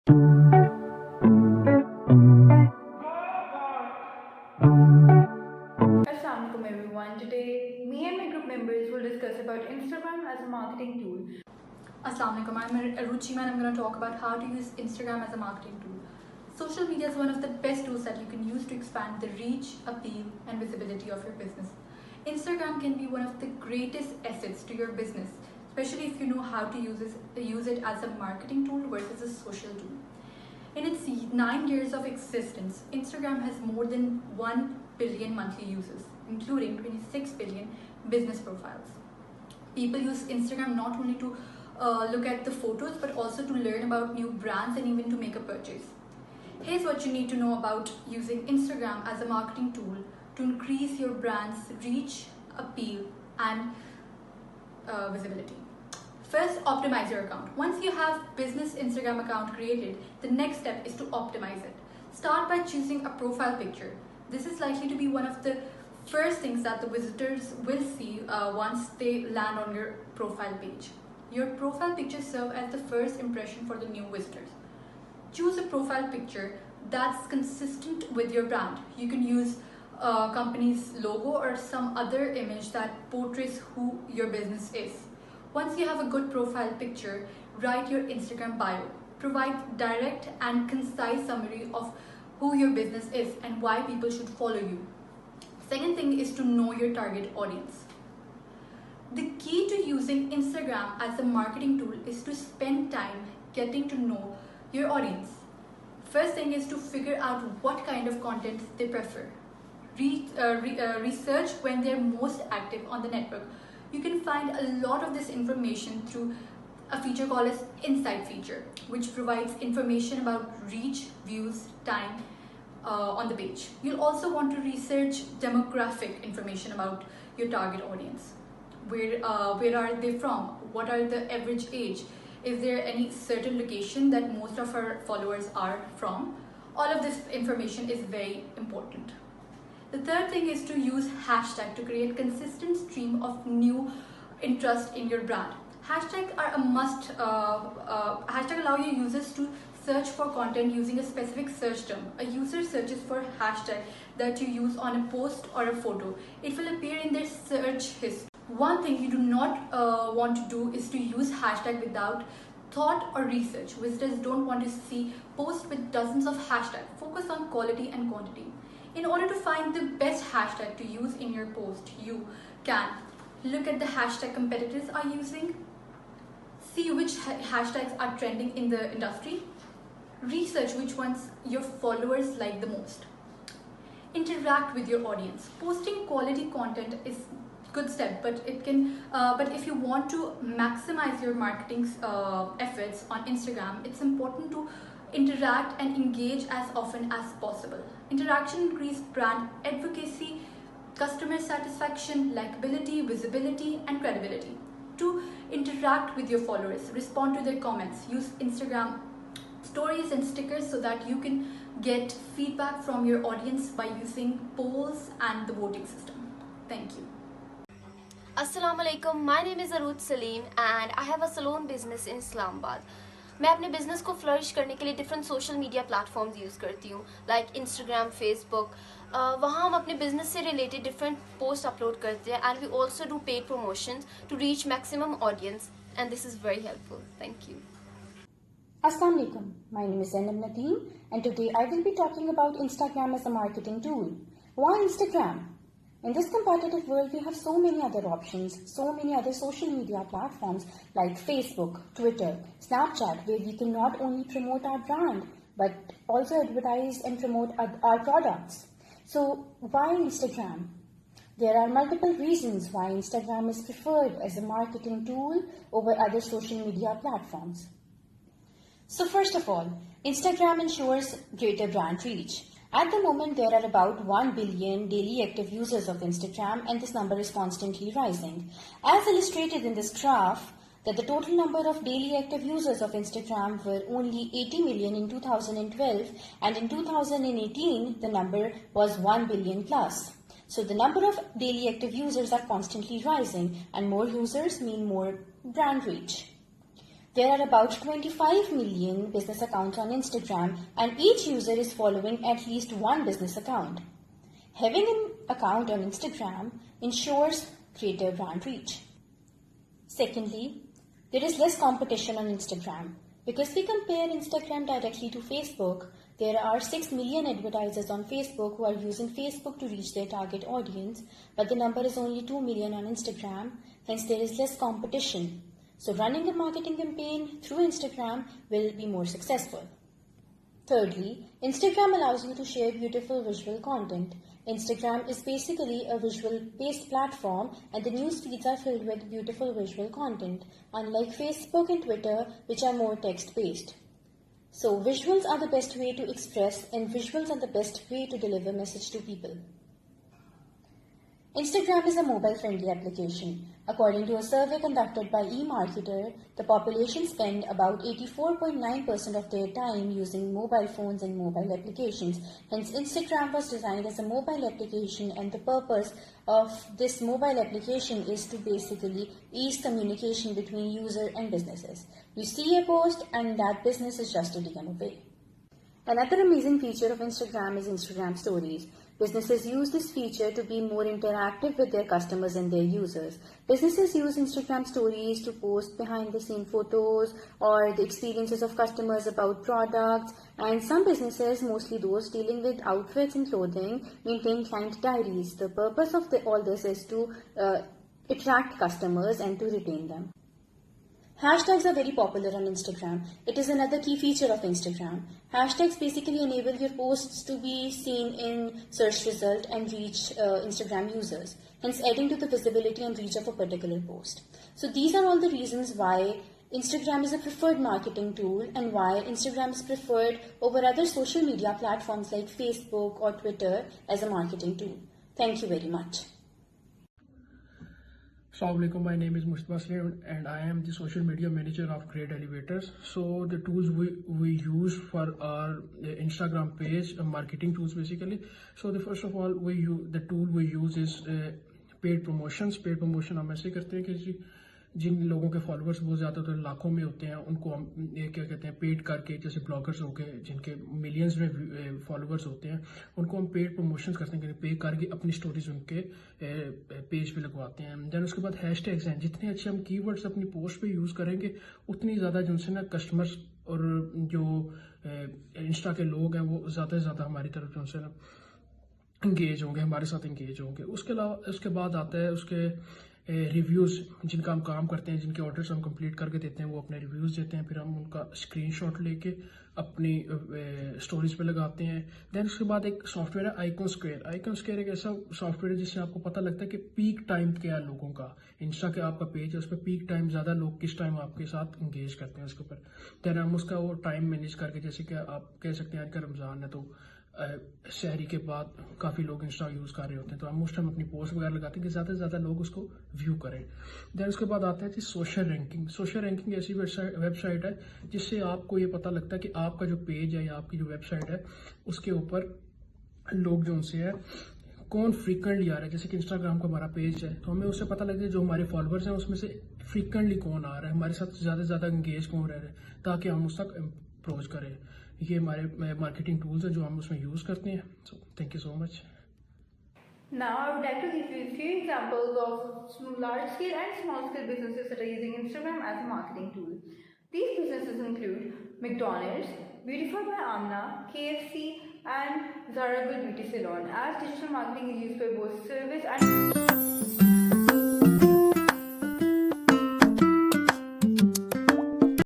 Assalamualaikum everyone. Today, me and my group members will discuss about Instagram as a marketing tool. Assalamualaikum, I'm Ruchi and I'm going to talk about how to use Instagram as a marketing tool. Social media is one of the best tools that you can use to expand the reach, appeal, and visibility of your business. Instagram can be one of the greatest assets to your business, especially if you know how to use it as a marketing tool versus a social tool. In its 9 years of existence, Instagram has more than 1 billion monthly users, including 26 billion business profiles. People use Instagram not only to look at the photos but also to learn about new brands and even to make a purchase. Here's what you need to know about using Instagram as a marketing tool to increase your brand's reach, appeal, and visibility. First, optimize your account. Once you have business Instagram account created, the next step is to optimize it. Start by choosing a profile picture. This is likely to be one of the first things that the visitors will see once they land on your profile page. Your profile pictures serve as the first impression for the new visitors. Choose a profile picture that's consistent with your brand. You can use a company's logo or some other image that portrays who your business is. Once you have a good profile picture, write your Instagram bio. Provide direct and concise summary of who your business is and why people should follow you. Second thing is to know your target audience. The key to using Instagram as a marketing tool is to spend time getting to know your audience. First thing is to figure out what kind of content they prefer. Research when they're most active on the network. You can find a lot of this information through a feature called as Insight feature, which provides information about reach, views, time on the page. You'll also want to research demographic information about your target audience. Where are they from? What are the average age? Is there any certain location that most of our followers are from? All of this information is very important. The third thing is to use hashtag to create consistent stream of new interest in your brand. Hashtags are a must. Hashtag allow your users to search for content using a specific search term. A user searches for hashtag that you use on a post or a photo. It will appear in their search history. One thing you do not want to do is to use hashtag without thought or research. Visitors don't want to see posts with dozens of hashtags. Focus on quality and quantity. In order to find the best hashtag to use in your post, you can look at the hashtag competitors are using, see which hashtags are trending in the industry, research which ones your followers like the most. Interact with your audience. Posting quality content is good step, but if you want to maximize your marketing efforts on Instagram, it's important to interact and engage as often as possible. Interaction increases brand advocacy, customer satisfaction, likability, visibility, and credibility. To interact with your followers, respond to their comments, use Instagram stories and stickers so that you can get feedback from your audience by using polls and the voting system. Thank you. Assalamualaikum, my name is Aruj Salim and I have a salon business in Islamabad. मैं अपने business को flourish करने के लिए different social media platforms use करती हूँ like Instagram, Facebook. वहाँ हम अपने बिजनेस से रिलेटेड डिफरेंट पोस्ट अपलोड करते हैं and we also do paid promotions to reach maximum audience and this is very helpful. Thank you. Assalamu alaikum. My name is Zainab Nadeem and today I will be talking about Instagram as a marketing tool. Why Instagram? In this competitive world, we have so many other options, so many other social media platforms like Facebook, Twitter, Snapchat, where we can not only promote our brand, but also advertise and promote our products. So why Instagram? There are multiple reasons why Instagram is preferred as a marketing tool over other social media platforms. So first of all, Instagram ensures greater brand reach. At the moment, there are about 1 billion daily active users of Instagram and this number is constantly rising. As illustrated in this graph, that the total number of daily active users of Instagram were only 80 million in 2012 and in 2018, the number was 1 billion plus. So the number of daily active users are constantly rising and more users mean more brand reach. There are about 25 million business accounts on Instagram, and each user is following at least one business account. Having an account on Instagram ensures greater brand reach. Secondly, there is less competition on Instagram. Because we compare Instagram directly to Facebook, there are 6 million advertisers on Facebook who are using Facebook to reach their target audience, but the number is only 2 million on Instagram, hence there is less competition. So running a marketing campaign through Instagram will be more successful. Thirdly, Instagram allows you to share beautiful visual content. Instagram is basically a visual-based platform, and the news feeds are filled with beautiful visual content, unlike Facebook and Twitter, which are more text-based. So visuals are the best way to express, and visuals are the best way to deliver message to people. Instagram is a mobile-friendly application. According to a survey conducted by eMarketer, the population spend about 84.9% of their time using mobile phones and mobile applications. Hence, Instagram was designed as a mobile application, and the purpose of this mobile application is to basically ease communication between user and businesses. You see a post and that business is just a DM away. Another amazing feature of Instagram is Instagram Stories. Businesses use this feature to be more interactive with their customers and their users. Businesses use Instagram Stories to post behind-the-scene photos or the experiences of customers about products, and some businesses, mostly those dealing with outfits and clothing, maintain client diaries. The purpose of all this is to attract customers and to retain them. Hashtags are very popular on Instagram. It is another key feature of Instagram. Hashtags basically enable your posts to be seen in search result and reach Instagram users, hence adding to the visibility and reach of a particular post. So these are all the reasons why Instagram is a preferred marketing tool and why Instagram is preferred over other social media platforms like Facebook or Twitter as a marketing tool. Thank you very much. Assalamualaikum, my name is Mustafa Salim and I am the social media manager of Great Elevators. So the tools we use for our Instagram page, marketing tools basically. So the first of all, the tool we use is paid promotions. Paid promotion हम ऐसे करते हैं कि जिन लोगों के followers बहुत ज़्यादा तो लाखों में होते हैं, उनको हम क्या कहते हैं पेड करके, जैसे ब्लॉगर्स हो गए जिनके मिलियंस में फॉलोअर्स होते हैं, उनको हम पेड प्रमोशंस करते हैं, पे करके अपनी स्टोरीज उनके पेज पे लगवाते हैं. देन उसके बाद हैशटैग्स हैं. जितने अच्छे हम कीवर्ड्स अपनी पोस्ट पे यूज़ करेंगे उतनी ज़्यादा जिनसे ना कस्टमर्स और जो इंस्टा के लोग हैं वो ज़्यादा से ज़्यादा हमारी तरफ उनसे ना इंगेज होंगे, हमारे साथ इंगेज होंगे. उसके बाद आता है उसके रिव्यूज़. जिनका हम काम करते हैं, जिनके ऑर्डर्स हम कंप्लीट करके देते हैं, वो अपने रिव्यूज़ देते हैं, फिर हम उनका स्क्रीनशॉट लेके अपनी स्टोरीज पे लगाते हैं. देन उसके बाद एक सॉफ्टवेयर है आइकॉन स्क्वायर. आइकॉन स्क्वायर एक ऐसा सॉफ्टवेयर है जिससे आपको पता लगता है कि पीक टाइम क्या है लोगों का. इंस्टा के आपका पेज है, उस पर पीक टाइम ज़्यादा लोग किस टाइम आपके साथ इंगेज करते हैं उसके ऊपर. देन हम उसका वो टाइम मैनेज करके, जैसे कि आप कह सकते हैं आज का रमज़ान है तो शहरी के बाद काफ़ी लोग इंस्टा यूज़ कर रहे होते हैं, तो हम उस टाइम अपनी पोस्ट वगैरह लगाते हैं कि ज़्यादा से ज़्यादा लोग उसको व्यू करें. देन उसके बाद आता है जी सोशल रैंकिंग. सोशल रैंकिंग ऐसी वेबसाइट है जिससे आपको ये पता लगता है कि आपका जो पेज है या आपकी जो वेबसाइट है उसके ऊपर लोग जो उनसे है कौन फ्रीक्वेंटली आ रहा है. जैसे कि इंस्टाग्राम का हमारा पेज है तो हमें उससे पता लगता है जो हमारे फॉलोअर्स हैं उसमें से फ्रीक्वेंटली कौन आ रहा है, हमारे साथ ज़्यादा से ज़्यादा इंगेज कौन रह रहे हैं, ताकि हम उस तक अप्रोच करें. ये हमारे मार्केटिंग टूल्स हैं जो हम उसमें यूज़ करते हैं. So thank you so much. Now, I would like to give you a few examples of large-scale and small-scale businesses that are using Instagram as a marketing tool. These businesses include McDonald's, Beautiful by Amna, KFC, and Zara Good Beauty Salon, as digital marketing is used for both service and